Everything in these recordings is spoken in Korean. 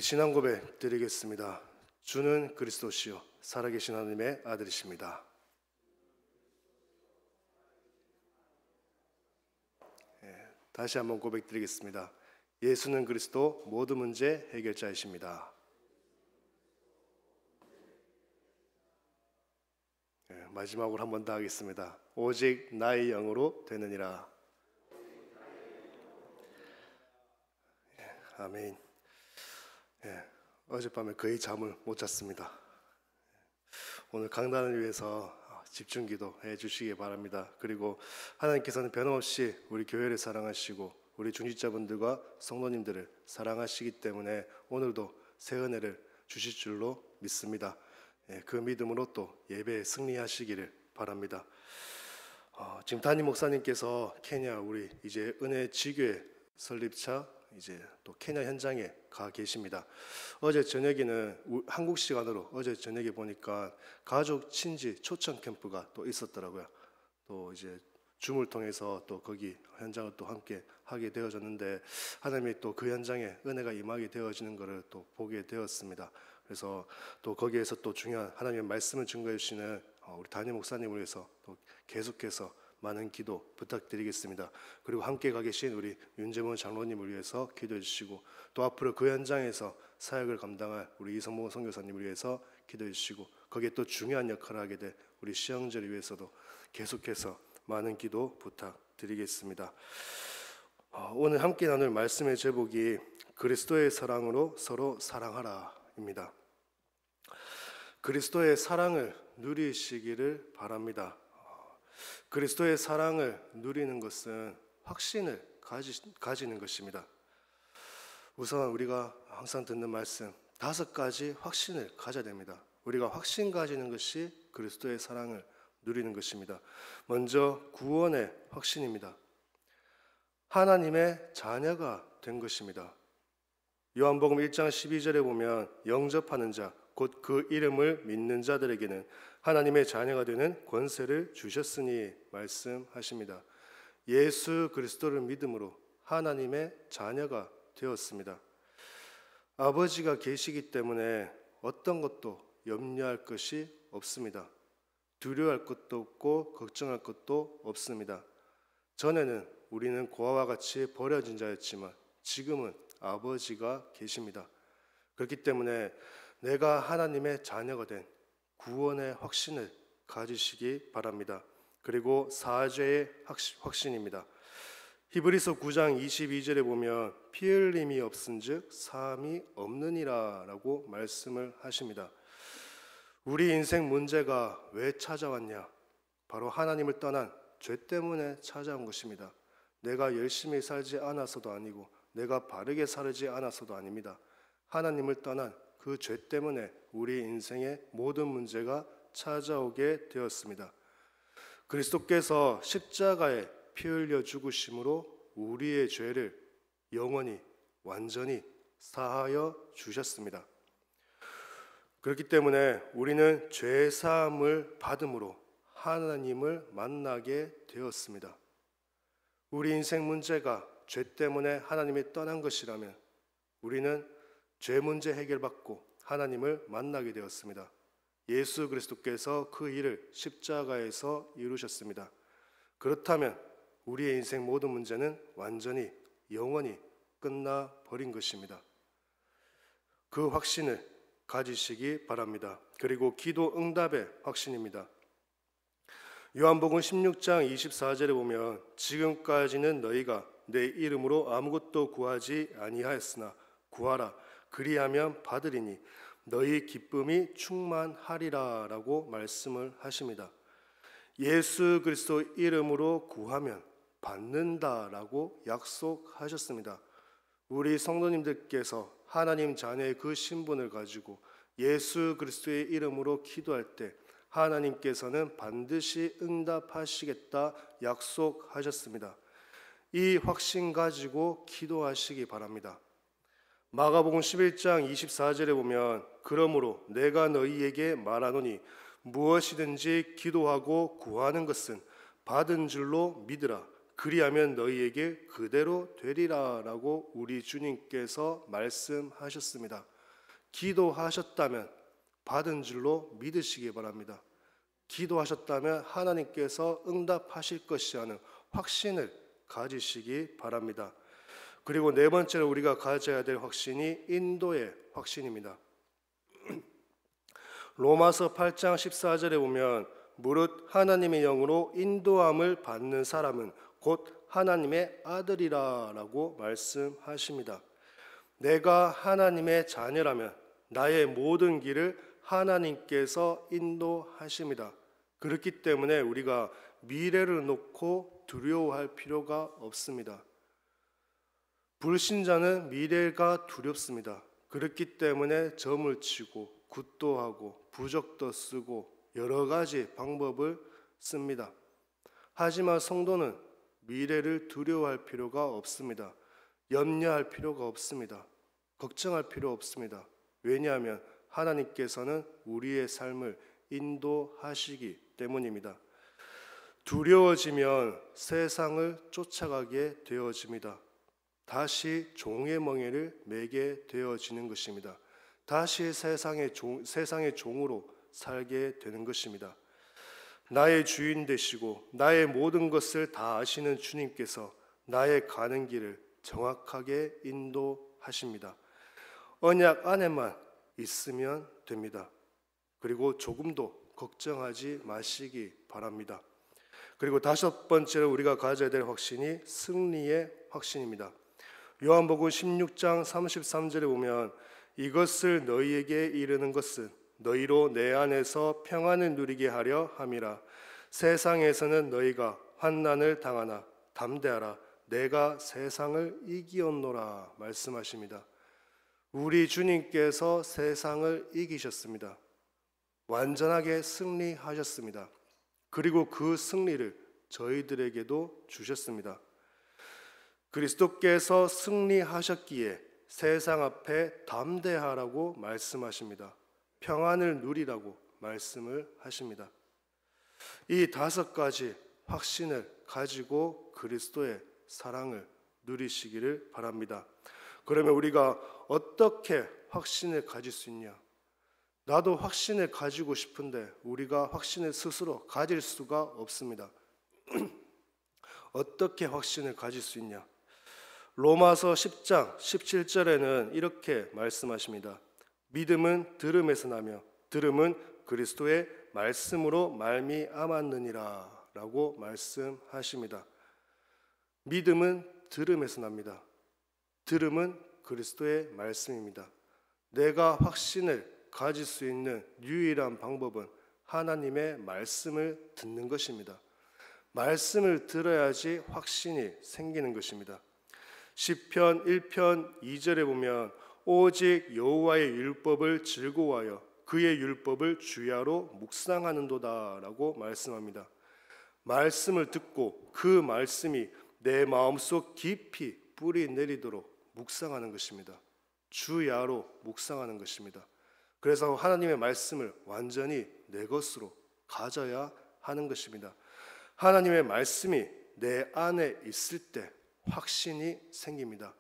신앙 고백 드리겠습니다. 주는 그리스도시요 살아계신 하나님의 아들이십니다. 다시 한번 고백 드리겠습니다. 예수는 그리스도 모든 문제 해결자이십니다. 마지막으로 한 번 더 하겠습니다. 오직 나의 영으로 되느니라. 아멘. 어젯밤에 거의 잠을 못 잤습니다. 오늘 강단을 위해서 집중기도 해주시기 바랍니다. 그리고 하나님께서는 변함없이 우리 교회를 사랑하시고 우리 중직자분들과 성도님들을 사랑하시기 때문에 오늘도 새 은혜를 주실 줄로 믿습니다. 그 믿음으로 또 예배에 승리하시기를 바랍니다. 지금 담임 목사님께서 케냐 우리 이제 은혜 지교회 설립차 이제 또 케냐 현장에 가 계십니다. 어제 저녁에는 한국 시간으로 어제 저녁에 보니까 가족 친지 초청 캠프가 또 있었더라고요. 또 이제 줌을 통해서 또 거기 현장을 또 함께 하게 되어졌는데 하나님이 또 그 현장에 은혜가 임하게 되어지는 것을 또 보게 되었습니다. 그래서 또 거기에서 또 중요한 하나님의 말씀을 증거해 주시는 우리 담임 목사님을 위해서 또 계속해서 많은 기도 부탁드리겠습니다. 그리고 함께 가 계신 우리 윤재문 장로님을 위해서 기도해 주시고 또 앞으로 그 현장에서 사역을 감당할 우리 이성모 선교사님을 위해서 기도해 주시고 거기에 또 중요한 역할을 하게 될 우리 시영절을 위해서도 계속해서 많은 기도 부탁드리겠습니다. 오늘 함께 나눌 말씀의 제목이 그리스도의 사랑으로 서로 사랑하라입니다. 그리스도의 사랑을 누리시기를 바랍니다. 그리스도의 사랑을 누리는 것은 확신을 가지는 것입니다. 우선 우리가 항상 듣는 말씀 5가지 확신을 가져야 됩니다. 우리가 확신 가지는 것이 그리스도의 사랑을 누리는 것입니다. 먼저 구원의 확신입니다. 하나님의 자녀가 된 것입니다. 요한복음 1장 12절에 보면 영접하는 자 곧 그 이름을 믿는 자들에게는 하나님의 자녀가 되는 권세를 주셨으니 말씀하십니다. 예수 그리스도를 믿음으로 하나님의 자녀가 되었습니다. 아버지가 계시기 때문에 어떤 것도 염려할 것이 없습니다. 두려워할 것도 없고 걱정할 것도 없습니다. 전에는 우리는 고아와 같이 버려진 자였지만 지금은 아버지가 계십니다. 그렇기 때문에 내가 하나님의 자녀가 된 구원의 확신을 가지시기 바랍니다. 그리고 사죄의 확신입니다. 히브리서 9장 22절에 보면 피 흘림이 없은즉 사함이 없느니라 라고 말씀을 하십니다. 우리 인생 문제가 왜 찾아왔냐? 바로 하나님을 떠난 죄 때문에 찾아온 것입니다. 내가 열심히 살지 않아서도 아니고 내가 바르게 살지 않아서도 아닙니다. 하나님을 떠난 그 죄 때문에 우리 인생의 모든 문제가 찾아오게 되었습니다. 그리스도께서 십자가에 피 흘려 죽으심으로 우리의 죄를 영원히 완전히 사하여 주셨습니다. 그렇기 때문에 우리는 죄 사함을 받음으로 하나님을 만나게 되었습니다. 우리 인생 문제가 죄 때문에 하나님이 떠난 것이라면 우리는 죄 문제 해결받고 하나님을 만나게 되었습니다. 예수 그리스도께서 그 일을 십자가에서 이루셨습니다. 그렇다면 우리의 인생 모든 문제는 완전히 영원히 끝나버린 것입니다. 그 확신을 가지시기 바랍니다. 그리고 기도 응답의 확신입니다. 요한복음 16장 24절에 보면 지금까지는 너희가 내 이름으로 아무것도 구하지 아니하였으나 구하라 그리하면 받으리니 너희 기쁨이 충만하리라 라고 말씀을 하십니다. 예수 그리스도 이름으로 구하면 받는다라고 약속하셨습니다. 우리 성도님들께서 하나님 자녀의 그 신분을 가지고 예수 그리스도의 이름으로 기도할 때 하나님께서는 반드시 응답하시겠다 약속하셨습니다. 이 확신 가지고 기도하시기 바랍니다. 마가복음 11장 24절에 보면 그러므로 내가 너희에게 말하노니 무엇이든지 기도하고 구하는 것은 받은 줄로 믿으라 그리하면 너희에게 그대로 되리라 라고 우리 주님께서 말씀하셨습니다. 기도하셨다면 받은 줄로 믿으시기 바랍니다. 기도하셨다면 하나님께서 응답하실 것이라는 확신을 가지시기 바랍니다. 그리고 네 번째로 우리가 가져야 될 확신이 인도의 확신입니다. 로마서 8장 14절에 보면 무릇 하나님의 영으로 인도함을 받는 사람은 곧 하나님의 아들이라 라고 말씀하십니다. 내가 하나님의 자녀라면 나의 모든 길을 하나님께서 인도하십니다. 그렇기 때문에 우리가 미래를 놓고 두려워할 필요가 없습니다. 불신자는 미래가 두렵습니다. 그렇기 때문에 점을 치고 굿도 하고 부적도 쓰고 여러 가지 방법을 씁니다. 하지만 성도는 미래를 두려워할 필요가 없습니다. 염려할 필요가 없습니다. 걱정할 필요 없습니다. 왜냐하면 하나님께서는 우리의 삶을 인도하시기 때문입니다. 두려워지면 세상을 쫓아가게 되어집니다. 다시 종의 멍에를 매게 되어지는 것입니다. 다시 세상의 종으로 살게 되는 것입니다. 나의 주인 되시고 나의 모든 것을 다 아시는 주님께서 나의 가는 길을 정확하게 인도하십니다. 언약 안에만 있으면 됩니다. 그리고 조금도 걱정하지 마시기 바랍니다. 그리고 다섯 번째로 우리가 가져야 될 확신이 승리의 확신입니다. 요한복음 16장 33절에 보면 이것을 너희에게 이르는 것은 너희로 내 안에서 평안을 누리게 하려 함이라. 세상에서는 너희가 환난을 당하나 담대하라. 내가 세상을 이기었노라 말씀하십니다. 우리 주님께서 세상을 이기셨습니다. 완전하게 승리하셨습니다. 그리고 그 승리를 저희들에게도 주셨습니다. 그리스도께서 승리하셨기에 세상 앞에 담대하라고 말씀하십니다. 평안을 누리라고 말씀을 하십니다. 이 다섯 가지 확신을 가지고 그리스도의 사랑을 누리시기를 바랍니다. 그러면 우리가 어떻게 확신을 가질 수 있냐? 나도 확신을 가지고 싶은데 우리가 확신을 스스로 가질 수가 없습니다. 어떻게 확신을 가질 수 있냐? 로마서 10장 17절에는 이렇게 말씀하십니다. 믿음은 들음에서 나며 들음은 그리스도의 말씀으로 말미암았느니라 라고 말씀하십니다. 믿음은 들음에서 납니다. 들음은 그리스도의 말씀입니다. 내가 확신을 가질 수 있는 유일한 방법은 하나님의 말씀을 듣는 것입니다. 말씀을 들어야지 확신이 생기는 것입니다. 시편 1편 2절에 보면 오직 여호와의 율법을 즐거워하여 그의 율법을 주야로 묵상하는도다 라고 말씀합니다. 말씀을 듣고 그 말씀이 내 마음속 깊이 뿌리 내리도록 묵상하는 것입니다. 주야로 묵상하는 것입니다. 그래서 하나님의 말씀을 완전히 내 것으로 가져야 하는 것입니다. 하나님의 말씀이 내 안에 있을 때 확신이 생깁니다.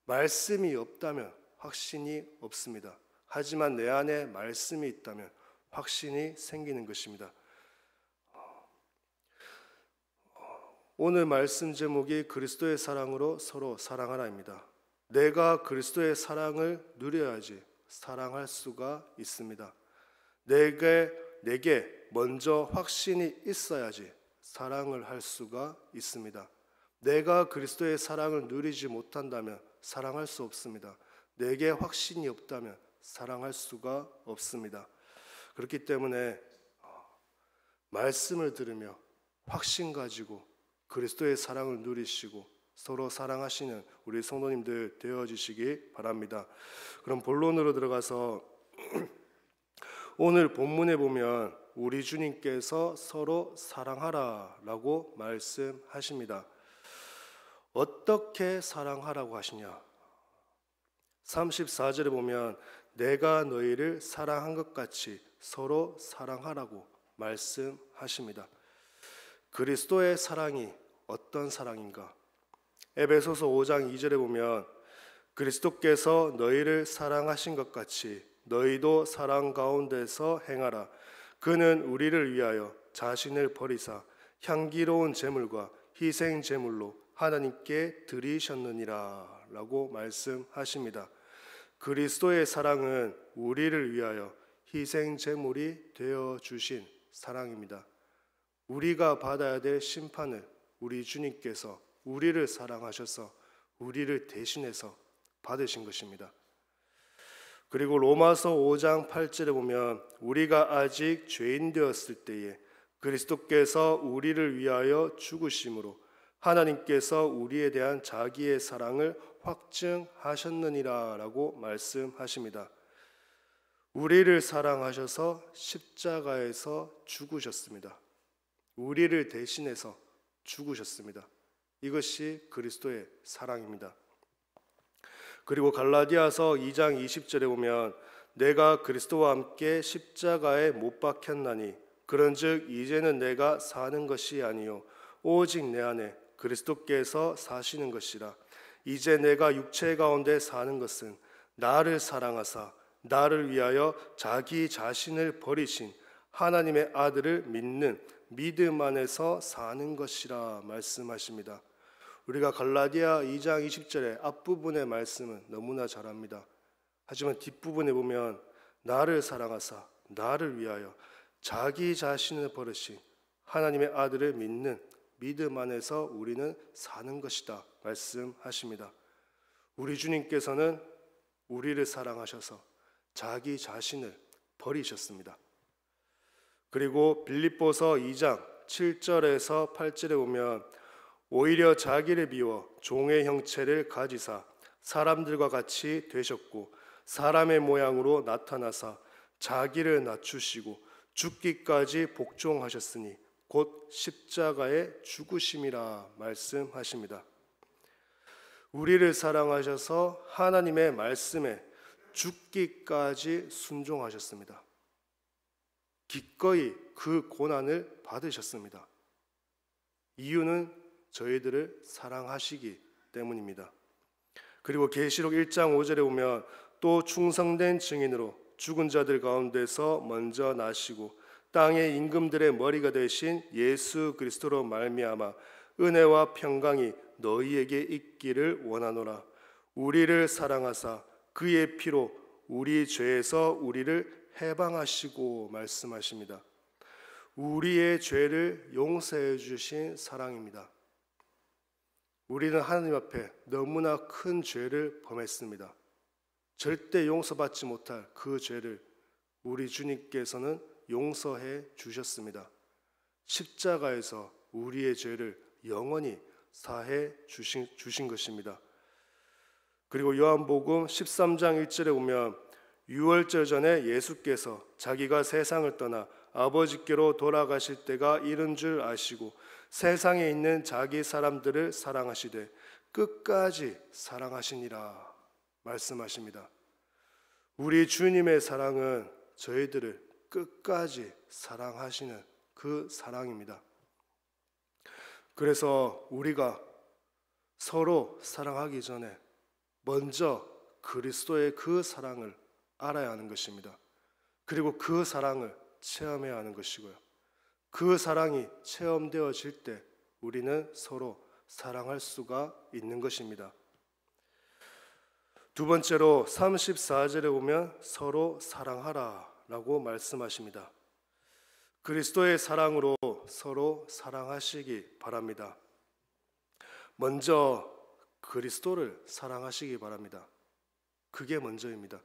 말씀이 없다면 확신이 없습니다. 하지만 내 안에 말씀이 있다면 확신이 생기는 것입니다. 오늘 말씀 제목이 그리스도의 사랑으로 서로 사랑하라입니다. 내가 그리스도의 사랑을 누려야지 사랑할 수가 있습니다. 내게 먼저 확신이 있어야지 사랑을 할 수가 있습니다. 내가 그리스도의 사랑을 누리지 못한다면 사랑할 수 없습니다. 내게 확신이 없다면 사랑할 수가 없습니다. 그렇기 때문에 말씀을 들으며 확신 가지고 그리스도의 사랑을 누리시고 서로 사랑하시는 우리 성도님들 되어주시기 바랍니다. 그럼 본론으로 들어가서 오늘 본문에 보면 우리 주님께서 서로 사랑하라라고 말씀하십니다. 어떻게 사랑하라고 하시냐? 34절에 보면 내가 너희를 사랑한 것 같이 서로 사랑하라고 말씀하십니다. 그리스도의 사랑이 어떤 사랑인가? 에베소서 5장 2절에 보면 그리스도께서 너희를 사랑하신 것 같이 너희도 사랑 가운데서 행하라. 그는 우리를 위하여 자신을 버리사 향기로운 제물과 희생 제물로 하나님께 드리셨느니라 라고 말씀하십니다. 그리스도의 사랑은 우리를 위하여 희생 제물이 되어 주신 사랑입니다. 우리가 받아야 될 심판을 우리 주님께서 우리를 사랑하셔서 우리를 대신해서 받으신 것입니다. 그리고 로마서 5장 8절에 보면 우리가 아직 죄인 되었을 때에 그리스도께서 우리를 위하여 죽으심으로 하나님께서 우리에 대한 자기의 사랑을 확증하셨느니라 라고 말씀하십니다. 우리를 사랑하셔서 십자가에서 죽으셨습니다. 우리를 대신해서 죽으셨습니다. 이것이 그리스도의 사랑입니다. 그리고 갈라디아서 2장 20절에 보면 내가 그리스도와 함께 십자가에 못 박혔나니 그런즉 이제는 내가 사는 것이 아니요 오직 내 안에 그리스도께서 사시는 것이라. 이제 내가 육체 가운데 사는 것은 나를 사랑하사 나를 위하여 자기 자신을 버리신 하나님의 아들을 믿는 믿음 안에서 사는 것이라 말씀하십니다. 우리가 갈라디아 2장 20절의 앞부분의 말씀은 너무나 잘 압니다. 하지만 뒷부분에 보면 나를 사랑하사 나를 위하여 자기 자신을 버리신 하나님의 아들을 믿는 믿음 안에서 우리는 사는 것이다 말씀하십니다. 우리 주님께서는 우리를 사랑하셔서 자기 자신을 버리셨습니다. 그리고 빌립보서 2장 7절에서 8절에 보면 오히려 자기를 비워 종의 형체를 가지사 사람들과 같이 되셨고 사람의 모양으로 나타나사 자기를 낮추시고 죽기까지 복종하셨으니 곧 십자가의 죽으심이라 말씀하십니다. 우리를 사랑하셔서 하나님의 말씀에 죽기까지 순종하셨습니다. 기꺼이 그 고난을 받으셨습니다. 이유는 저희들을 사랑하시기 때문입니다. 그리고 계시록 1장 5절에 보면 또 충성된 증인으로 죽은 자들 가운데서 먼저 나시고 땅의 임금들의 머리가 되신 예수 그리스도로 말미암아 은혜와 평강이 너희에게 있기를 원하노라. 우리를 사랑하사 그의 피로 우리 죄에서 우리를 해방하시고 말씀하십니다. 우리의 죄를 용서해 주신 사랑입니다. 우리는 하나님 앞에 너무나 큰 죄를 범했습니다. 절대 용서받지 못할 그 죄를 우리 주님께서는 용서해 주셨습니다. 십자가에서 우리의 죄를 영원히 사해 주신 것입니다. 그리고 요한복음 13장 1절에 보면 유월절 전에 예수께서 자기가 세상을 떠나 아버지께로 돌아가실 때가 이른 줄 아시고 세상에 있는 자기 사람들을 사랑하시되 끝까지 사랑하시니라 말씀하십니다. 우리 주님의 사랑은 저희들을 끝까지 사랑하시는 그 사랑입니다. 그래서 우리가 서로 사랑하기 전에 먼저 그리스도의 그 사랑을 알아야 하는 것입니다. 그리고 그 사랑을 체험해야 하는 것이고요. 그 사랑이 체험되어질 때 우리는 서로 사랑할 수가 있는 것입니다. 두 번째로 34절에 보면 서로 사랑하라 라고 말씀하십니다. 그리스도의 사랑으로 서로 사랑하시기 바랍니다. 먼저 그리스도를 사랑하시기 바랍니다. 그게 먼저입니다.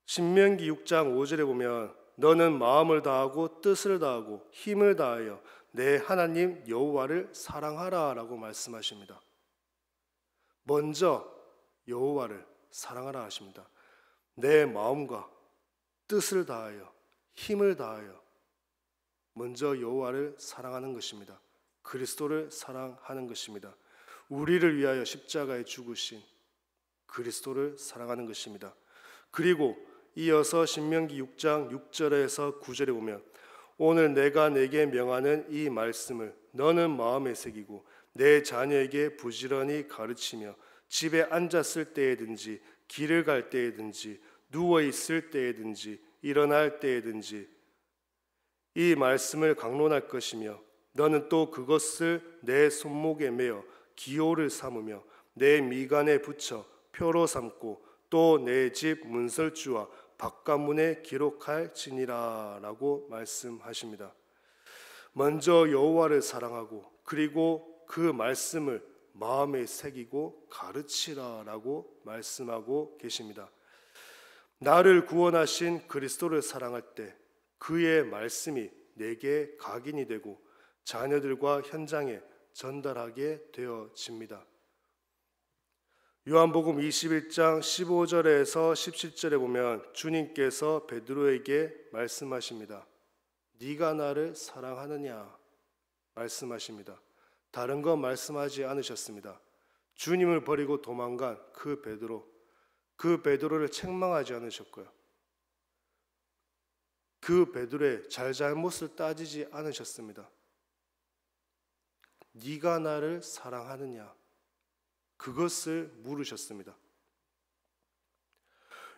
신명기 6장 5절에 보면 너는 마음을 다하고 뜻을 다하고 힘을 다하여 내 하나님 여호와를 사랑하라 라고 말씀하십니다. 먼저 여호와를 사랑하라 하십니다. 내 마음과 뜻을 다하여 힘을 다하여 먼저 여호와를 사랑하는 것입니다. 그리스도를 사랑하는 것입니다. 우리를 위하여 십자가에 죽으신 그리스도를 사랑하는 것입니다. 그리고 이어서 신명기 6장 6절에서 9절에 보면 오늘 내가 내게 명하는 이 말씀을 너는 마음에 새기고 내 자녀에게 부지런히 가르치며 집에 앉았을 때에든지 길을 갈 때에든지 누워 있을 때에든지 일어날 때에든지 이 말씀을 강론할 것이며 너는 또 그것을 내 손목에 매어 기호를 삼으며 내 미간에 붙여 표로 삼고 또 내 집 문설주와 바깥문에 기록할지니라 라고 말씀하십니다. 먼저 여호와를 사랑하고 그리고 그 말씀을 마음에 새기고 가르치라 라고 말씀하고 계십니다. 나를 구원하신 그리스도를 사랑할 때 그의 말씀이 내게 각인이 되고 자녀들과 현장에 전달하게 되어집니다. 요한복음 21장 15절에서 17절에 보면 주님께서 베드로에게 말씀하십니다. 네가 나를 사랑하느냐 말씀하십니다. 다른 건 말씀하지 않으셨습니다. 주님을 버리고 도망간 그 베드로를 책망하지 않으셨고요. 그 베드로의 잘잘못을 따지지 않으셨습니다. 네가 나를 사랑하느냐 그것을 물으셨습니다.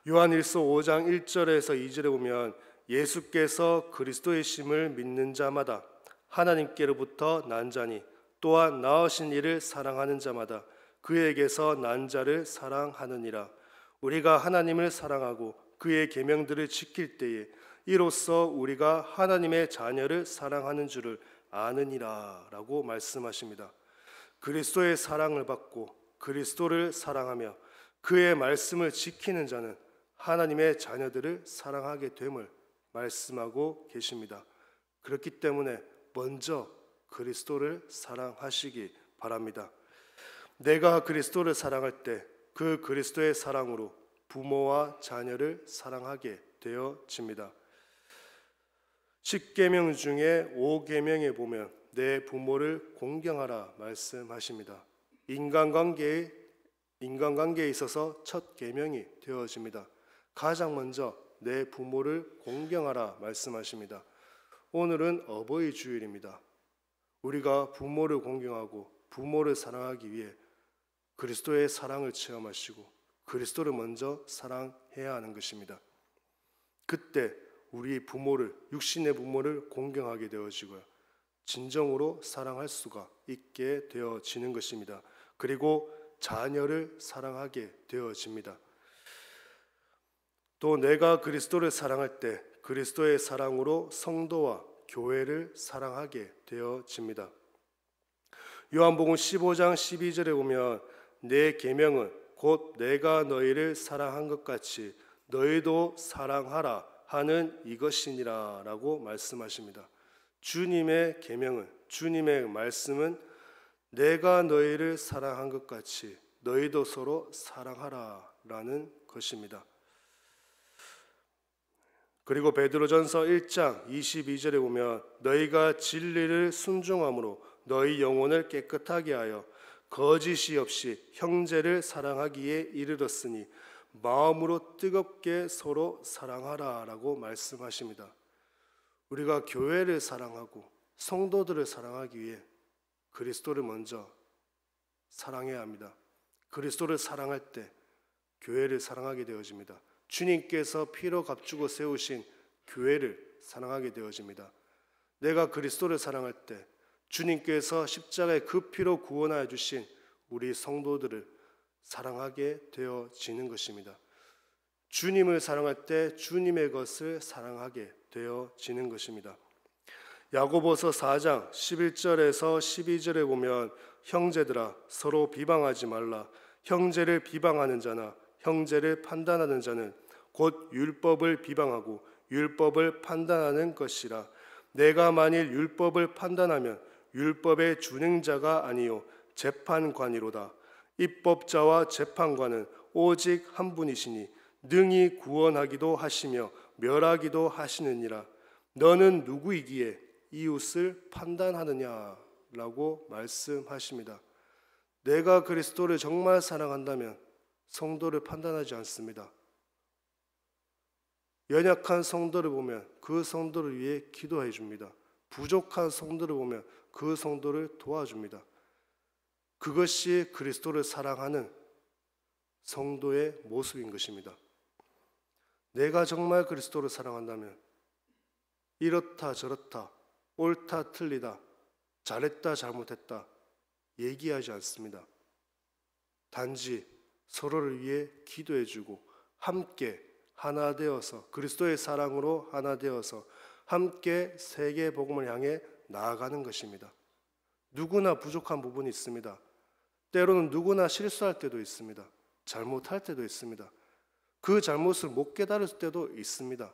요한일서 5장 1절에서 2절에 보면 예수께서 그리스도의 심을 믿는 자마다 하나님께로부터 난 자니 또한 낳으신 이를 사랑하는 자마다 그에게서 난 자를 사랑하느니라. 우리가 하나님을 사랑하고 그의 계명들을 지킬 때에 이로써 우리가 하나님의 자녀를 사랑하는 줄을 아느니라 라고 말씀하십니다. 그리스도의 사랑을 받고 그리스도를 사랑하며 그의 말씀을 지키는 자는 하나님의 자녀들을 사랑하게 됨을 말씀하고 계십니다. 그렇기 때문에 먼저 그리스도를 사랑하시기 바랍니다. 내가 그리스도를 사랑할 때 그 그리스도의 사랑으로 부모와 자녀를 사랑하게 되어집니다. 10계명 중에 5계명에 보면 내 부모를 공경하라 말씀하십니다. 인간관계에 있어서 첫 계명이 되어집니다. 가장 먼저 내 부모를 공경하라 말씀하십니다. 오늘은 어버이 주일입니다. 우리가 부모를 공경하고 부모를 사랑하기 위해 그리스도의 사랑을 체험하시고 그리스도를 먼저 사랑해야 하는 것입니다. 그때 우리 부모를, 육신의 부모를 공경하게 되어지고요. 진정으로 사랑할 수가 있게 되어지는 것입니다. 그리고 자녀를 사랑하게 되어집니다. 또 내가 그리스도를 사랑할 때 그리스도의 사랑으로 성도와 교회를 사랑하게 되어집니다. 요한복음 15장 12절에 보면 내 계명은 곧 내가 너희를 사랑한 것 같이 너희도 사랑하라 하는 이것이니라 라고 말씀하십니다. 주님의 계명은, 주님의 말씀은 내가 너희를 사랑한 것 같이 너희도 서로 사랑하라 라는 것입니다. 그리고 베드로전서 1장 22절에 보면 너희가 진리를 순종함으로 너희 영혼을 깨끗하게 하여 거짓이 없이 형제를 사랑하기에 이르렀으니 마음으로 뜨겁게 서로 사랑하라 라고 말씀하십니다. 우리가 교회를 사랑하고 성도들을 사랑하기 위해 그리스도를 먼저 사랑해야 합니다. 그리스도를 사랑할 때 교회를 사랑하게 되어집니다. 주님께서 피로 값주고 세우신 교회를 사랑하게 되어집니다. 내가 그리스도를 사랑할 때 주님께서 십자가의 그 피로 구원하여 주신 우리 성도들을 사랑하게 되어지는 것입니다. 주님을 사랑할 때 주님의 것을 사랑하게 되어지는 것입니다. 야고보서 4장 11절에서 12절에 보면 형제들아 서로 비방하지 말라. 형제를 비방하는 자나 형제를 판단하는 자는 곧 율법을 비방하고 율법을 판단하는 것이라. 내가 만일 율법을 판단하면 율법의 준행자가 아니요 재판관이로다. 입법자와 재판관은 오직 한 분이시니 능히 구원하기도 하시며 멸하기도 하시느니라. 너는 누구이기에 이웃을 판단하느냐라고 말씀하십니다. 내가 그리스도를 정말 사랑한다면 성도를 판단하지 않습니다. 연약한 성도를 보면 그 성도를 위해 기도해 줍니다. 부족한 성도를 보면 그 성도를 도와줍니다. 그것이 그리스도를 사랑하는 성도의 모습인 것입니다. 내가 정말 그리스도를 사랑한다면 이렇다 저렇다, 옳다 틀리다, 잘했다 잘못했다 얘기하지 않습니다. 단지 서로를 위해 기도해주고 함께 하나 되어서 그리스도의 사랑으로 하나 되어서 함께 세계 복음을 향해 나아가는 것입니다. 누구나 부족한 부분이 있습니다. 때로는 누구나 실수할 때도 있습니다. 잘못할 때도 있습니다. 그 잘못을 못 깨달을 때도 있습니다.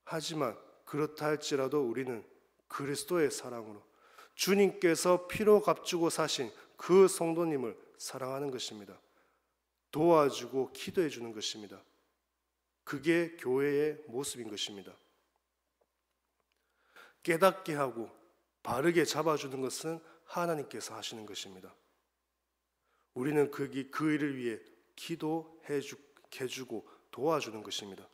하지만 그렇다 할지라도 우리는 그리스도의 사랑으로 주님께서 피로 값주고 사신 그 성도님을 사랑하는 것입니다. 도와주고 기도해 주는 것입니다. 그게 교회의 모습인 것입니다. 깨닫게 하고 바르게 잡아주는 것은 하나님께서 하시는 것입니다. 우리는 그 일을 위해 기도해주고 도와주는 것입니다.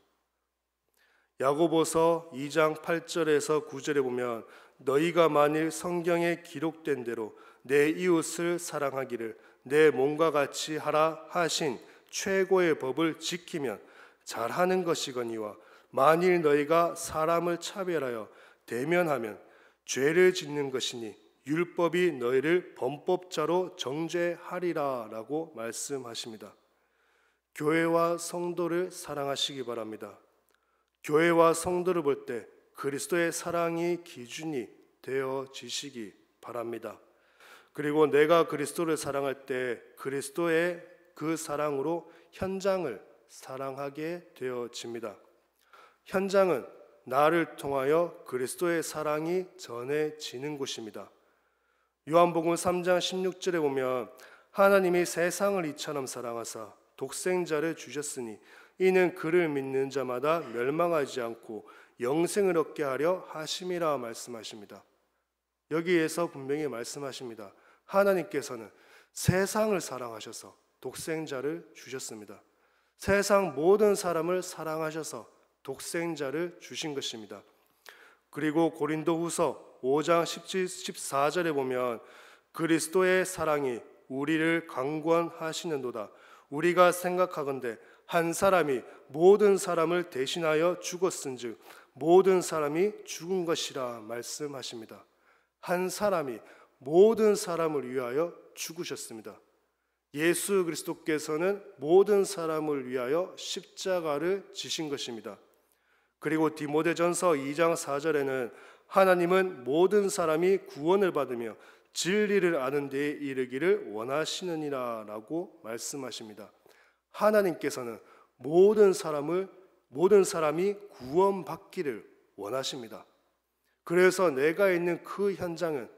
야고보서 2장 8절에서 9절에 보면 너희가 만일 성경에 기록된 대로 내 이웃을 사랑하기를 내 몸과 같이 하라 하신 최고의 법을 지키면 잘하는 것이거니와 만일 너희가 사람을 차별하여 대면하면 죄를 짓는 것이니 율법이 너희를 범법자로 정죄하리라 라고 말씀하십니다. 교회와 성도를 사랑하시기 바랍니다. 교회와 성도를 볼 때 그리스도의 사랑이 기준이 되어지시기 바랍니다. 그리고 내가 그리스도를 사랑할 때 그리스도의 그 사랑으로 현장을 사랑하게 되어집니다. 현장은 나를 통하여 그리스도의 사랑이 전해지는 곳입니다. 요한복음 3장 16절에 보면 하나님이 세상을 이처럼 사랑하사 독생자를 주셨으니 이는 그를 믿는 자마다 멸망하지 않고 영생을 얻게 하려 하심이라 말씀하십니다. 여기에서 분명히 말씀하십니다. 하나님께서는 세상을 사랑하셔서 독생자를 주셨습니다. 세상 모든 사람을 사랑하셔서 독생자를 주신 것입니다. 그리고 고린도후서 5장 14절에 보면 그리스도의 사랑이 우리를 강권하시는도다. 우리가 생각하건대 한 사람이 모든 사람을 대신하여 죽었은즉 모든 사람이 죽은 것이라 말씀하십니다. 한 사람이 모든 사람을 위하여 죽으셨습니다. 예수 그리스도께서는 모든 사람을 위하여 십자가를 지신 것입니다. 그리고 디모데전서 2장 4절에는 하나님은 모든 사람이 구원을 받으며 진리를 아는 데에 이르기를 원하시느니라 라고 말씀하십니다. 하나님께서는 모든 사람이 구원받기를 원하십니다. 그래서 내가 있는 그 현장은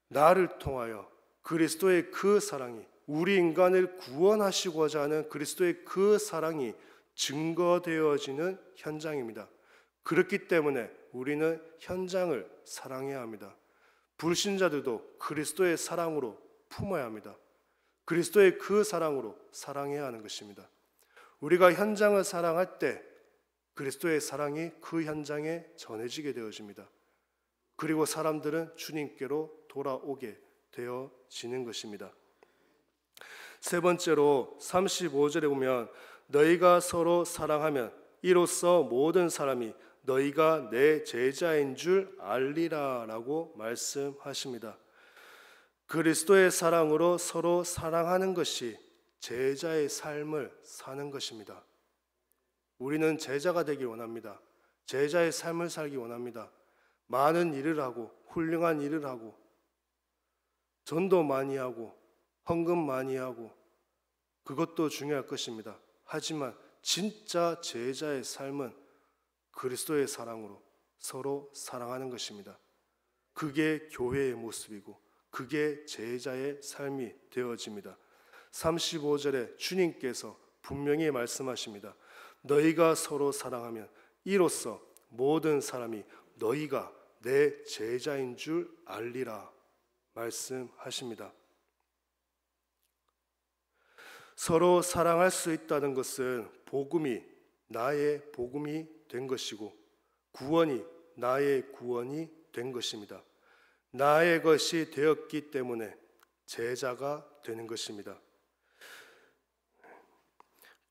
나를 통하여 그리스도의 그 사랑이 우리 인간을 구원하시고자 하는 그리스도의 그 사랑이 증거되어지는 현장입니다. 그렇기 때문에 우리는 현장을 사랑해야 합니다. 불신자들도 그리스도의 사랑으로 품어야 합니다. 그리스도의 그 사랑으로 사랑해야 하는 것입니다. 우리가 현장을 사랑할 때 그리스도의 사랑이 그 현장에 전해지게 되어집니다. 그리고 사람들은 주님께로 돌아오게 되어지는 것입니다. 세 번째로 35절에 보면 너희가 서로 사랑하면 이로써 모든 사람이 너희가 내 제자인 줄 알리라 라고 말씀하십니다. 그리스도의 사랑으로 서로 사랑하는 것이 제자의 삶을 사는 것입니다. 우리는 제자가 되기 원합니다. 제자의 삶을 살기 원합니다. 많은 일을 하고 훌륭한 일을 하고 전도 많이 하고 헌금 많이 하고 그것도 중요할 것입니다. 하지만 진짜 제자의 삶은 그리스도의 사랑으로 서로 사랑하는 것입니다. 그게 교회의 모습이고 그게 제자의 삶이 되어집니다. 35절에 주님께서 분명히 말씀하십니다. 너희가 서로 사랑하면 이로써 모든 사람이 너희가 내 제자인 줄 알리라 말씀하십니다. 서로 사랑할 수 있다는 것은 복음이 나의 복음이 된 것이고 구원이 나의 구원이 된 것입니다. 나의 것이 되었기 때문에 제자가 되는 것입니다.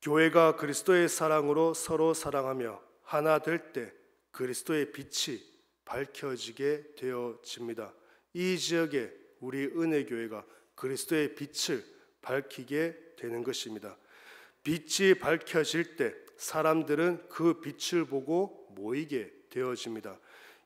교회가 그리스도의 사랑으로 서로 사랑하며 하나 될 때 그리스도의 빛이 밝혀지게 되어집니다. 이 지역에 우리 은혜교회가 그리스도의 빛을 밝히게 되는 것입니다. 빛이 밝혀질 때 사람들은 그 빛을 보고 모이게 되어집니다.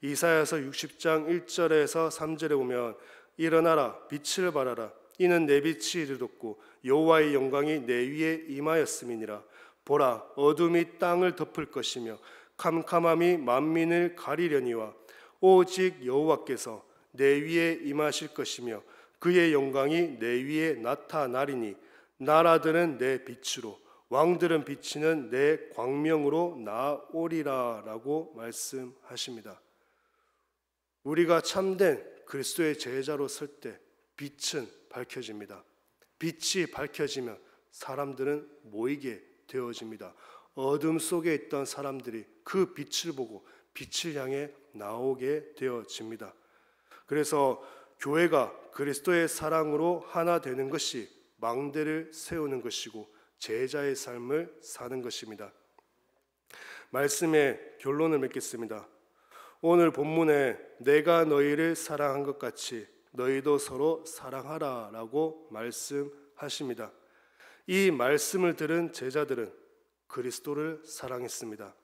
이사야서 60장 1절에서 3절에 보면 일어나라 빛을 발하라 이는 내 빛이 이르렀고 여호와의 영광이 내 위에 임하였음이니라. 보라 어둠이 땅을 덮을 것이며 캄캄함이 만민을 가리려니와 오직 여호와께서 내 위에 임하실 것이며 그의 영광이 내 위에 나타나리니 나라들은 내 빛으로 왕들은 비치는 내 광명으로 나오리라 라고 말씀하십니다. 우리가 참된 그리스도의 제자로 설 때 빛은 밝혀집니다. 빛이 밝혀지면 사람들은 모이게 되어집니다. 어둠 속에 있던 사람들이 그 빛을 보고 빛을 향해 나오게 되어집니다. 그래서 교회가 그리스도의 사랑으로 하나 되는 것이 망대를 세우는 것이고 제자의 삶을 사는 것입니다. 말씀의 결론을 맺겠습니다. 오늘 본문에 내가 너희를 사랑한 것 같이 너희도 서로 사랑하라 라고 말씀하십니다. 이 말씀을 들은 제자들은 그리스도를 사랑했습니다.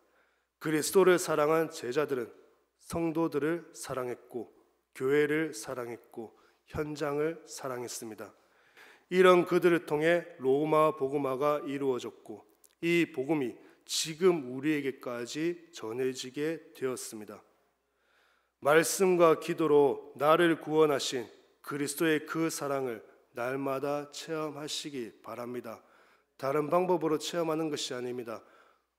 그리스도를 사랑한 제자들은 성도들을 사랑했고 교회를 사랑했고 현장을 사랑했습니다. 이런 그들을 통해 로마 복음화가 이루어졌고 이 복음이 지금 우리에게까지 전해지게 되었습니다. 말씀과 기도로 나를 구원하신 그리스도의 그 사랑을 날마다 체험하시기 바랍니다. 다른 방법으로 체험하는 것이 아닙니다.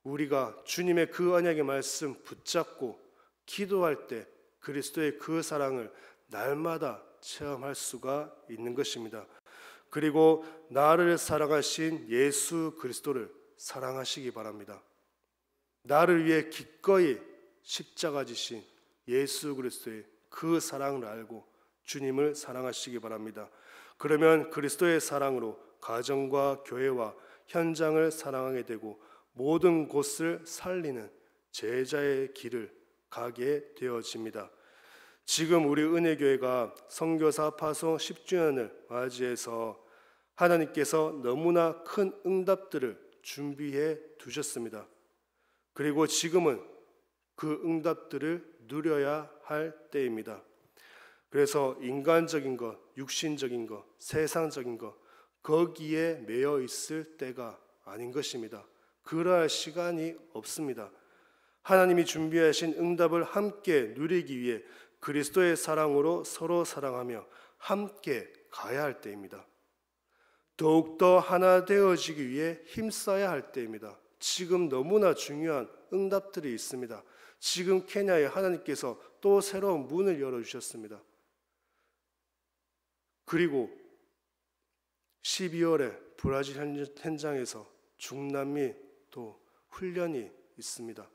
우리가 주님의 그 언약의 말씀 붙잡고 기도할 때 그리스도의 그 사랑을 날마다 체험할 수가 있는 것입니다. 그리고 나를 사랑하신 예수 그리스도를 사랑하시기 바랍니다. 나를 위해 기꺼이 십자가 지신 예수 그리스도의 그 사랑을 알고 주님을 사랑하시기 바랍니다. 그러면 그리스도의 사랑으로 가정과 교회와 현장을 사랑하게 되고 모든 곳을 살리는 제자의 길을 가게 되어집니다. 지금 우리 은혜교회가 선교사 파송 10주년을 맞이해서 하나님께서 너무나 큰 응답들을 준비해 두셨습니다. 그리고 지금은 그 응답들을 누려야 할 때입니다. 그래서 인간적인 것, 육신적인 것, 세상적인 것 거기에 매여 있을 때가 아닌 것입니다. 그러할 시간이 없습니다. 하나님이 준비하신 응답을 함께 누리기 위해 그리스도의 사랑으로 서로 사랑하며 함께 가야 할 때입니다. 더욱더 하나 되어지기 위해 힘써야 할 때입니다. 지금 너무나 중요한 응답들이 있습니다. 지금 케냐에 하나님께서 또 새로운 문을 열어주셨습니다. 그리고 12월에 브라질 현장에서 중남미 또 훈련이 있습니다.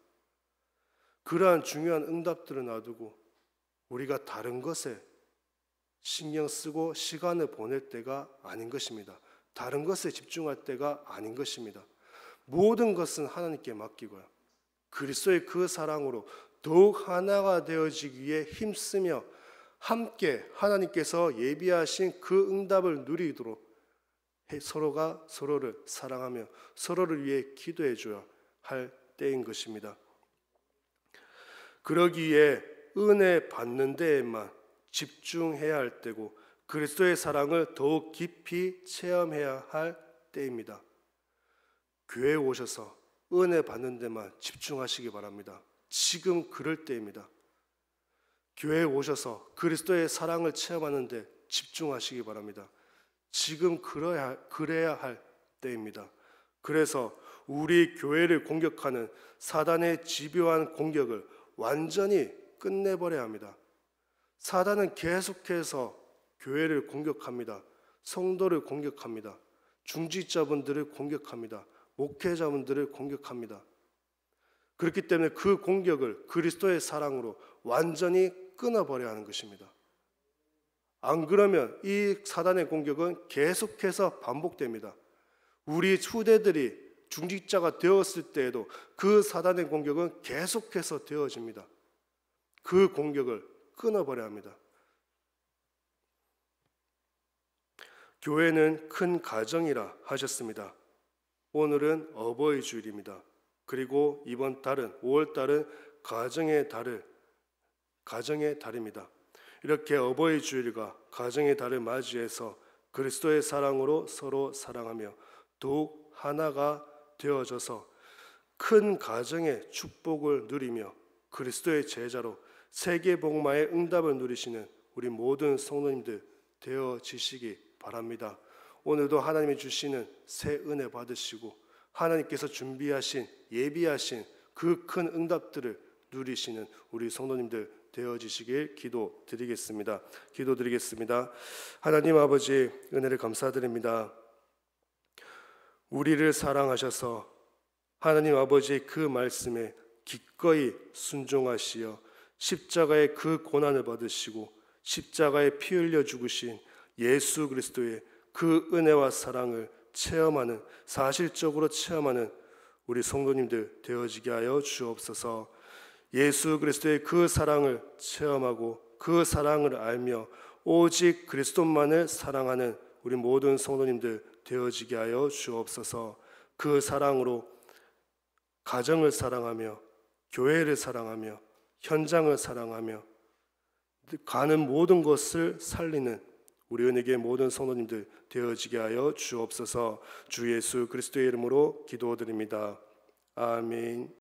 그러한 중요한 응답들을 놔두고 우리가 다른 것에 신경 쓰고 시간을 보낼 때가 아닌 것입니다. 다른 것에 집중할 때가 아닌 것입니다. 모든 것은 하나님께 맡기고요. 그리스도의 그 사랑으로 더욱 하나가 되어지기 위해 힘쓰며 함께 하나님께서 예비하신 그 응답을 누리도록 서로가 서로를 사랑하며 서로를 위해 기도해 줘야 할 때인 것입니다. 그러기 위해 은혜 받는 데에만 집중해야 할 때고 그리스도의 사랑을 더욱 깊이 체험해야 할 때입니다. 교회에 오셔서 은혜 받는 데만 집중하시기 바랍니다. 지금 그럴 때입니다. 교회에 오셔서 그리스도의 사랑을 체험하는 데 집중하시기 바랍니다. 지금 그래야 할 때입니다. 그래서 우리 교회를 공격하는 사단의 집요한 공격을 완전히 끝내버려야 합니다. 사단은 계속해서 교회를 공격합니다. 성도를 공격합니다. 중직자분들을 공격합니다. 목회자분들을 공격합니다. 그렇기 때문에 그 공격을 그리스도의 사랑으로 완전히 끊어버려야 하는 것입니다. 안 그러면 이 사단의 공격은 계속해서 반복됩니다. 우리 후대들이 중직자가 되었을 때에도 그 사단의 공격은 계속해서 되어집니다. 그 공격을 끊어버려야 합니다. 교회는 큰 가정이라 하셨습니다. 오늘은 어버이 주일입니다. 그리고 이번 달은 5월 달은 가정의 달입니다. 이렇게 어버이 주일과 가정의 달을 맞이해서 그리스도의 사랑으로 서로 사랑하며 더욱 하나가 되어져서 큰 가정의 축복을 누리며 그리스도의 제자로 세계 복음화의 응답을 누리시는 우리 모든 성도님들 되어지시기 바랍니다. 오늘도 하나님이 주시는 새 은혜 받으시고 하나님께서 준비하신 예비하신 그 큰 응답들을 누리시는 우리 성도님들 되어지시길 기도드리겠습니다. 하나님 아버지, 은혜를 감사드립니다. 우리를 사랑하셔서 하나님 아버지의 그 말씀에 기꺼이 순종하시어 십자가의 그 고난을 받으시고 십자가에 피 흘려 죽으신 예수 그리스도의 그 은혜와 사랑을 체험하는, 사실적으로 체험하는 우리 성도님들 되어지게 하여 주옵소서. 예수 그리스도의 그 사랑을 체험하고 그 사랑을 알며 오직 그리스도만을 사랑하는 우리 모든 성도님들 되어지게 하여 주옵소서. 그 사랑으로 가정을 사랑하며 교회를 사랑하며 현장을 사랑하며 가는 모든 것을 살리는 우리 은혜의 모든 성도님들 되어지게 하여 주옵소서. 주 예수 그리스도의 이름으로 기도드립니다. 아멘.